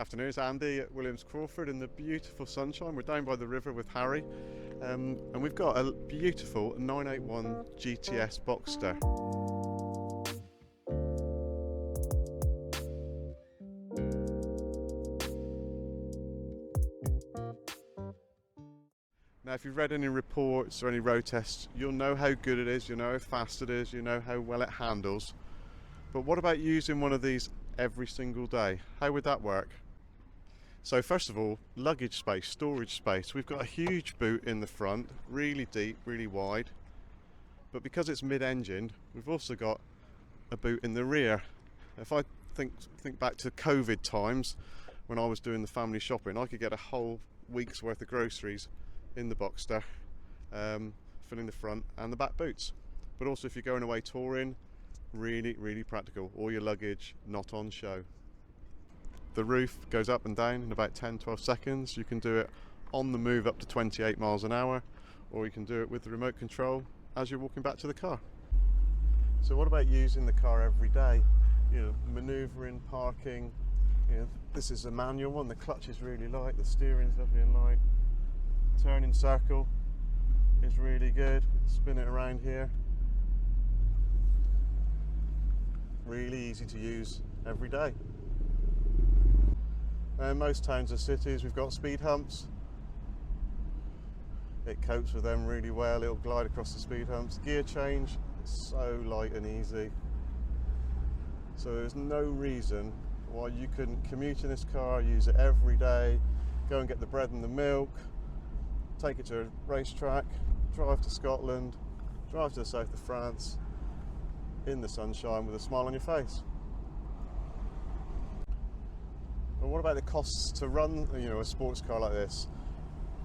Afternoon, it's Andy at Williams Crawford in the beautiful sunshine. We're down by the river with Harry, and we've got a beautiful 981 GTS Boxster. Now, if you've read any reports or any road tests, you'll know how good it is, you'll know how fast it is, you know how well it handles. But what about using one of these every single day? How would that work? So first of all, luggage space, storage space. We've got a huge boot in the front, really deep, really wide. But because it's mid-engined, we've also got a boot in the rear. If I think back to COVID times, when I was doing the family shopping, I could get a whole week's worth of groceries in the Boxster, filling the front and the back boots. But also if you're going away touring, really practical. All your luggage not on show. The roof goes up and down in about 10-12 seconds. You can do it on the move up to 28 miles an hour, or you can do it with the remote control as you're walking back to the car. So what about using the car every day? You know, maneuvering, parking. You know, this is a manual one. The clutch is really light, the steering's lovely and light. Turning circle is really good. Spin it around here. Really easy to use every day. In most towns or cities we've got speed humps. It copes with them really well. It'll glide across the speed humps. Gear change, it's so light and easy. So there's no reason why you couldn't commute in this car, use it every day, go and get the bread and the milk, take it to a racetrack, drive to Scotland, drive to the south of France in the sunshine with a smile on your face. Well, what about the costs to run, a sports car like this?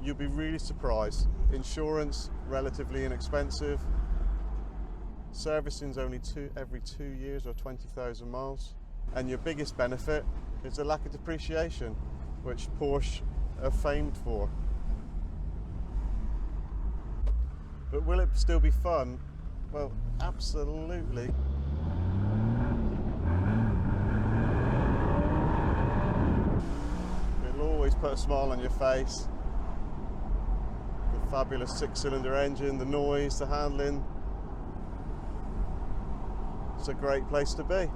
You'll be really surprised. Insurance, relatively inexpensive. Servicing's only every 2 years or 20,000 miles. And your biggest benefit is the lack of depreciation, which Porsche are famed for. But will it still be fun? Well, absolutely. It'll always put a smile on your face. The fabulous 6-cylinder engine, the noise, the handling. It's a great place to be.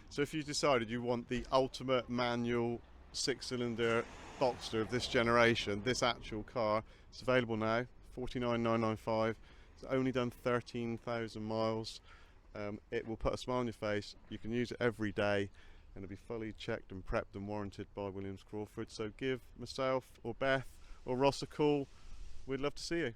So if you decided you want the ultimate manual 6-cylinder Boxster of this generation, this actual car, it's available now, $49,995. It's only done 13,000 miles. It will put a smile on your face. You can use it every day and it'll be fully checked and prepped and warranted by Williams Crawford. So give myself or Beth or Ross a call. We'd love to see you.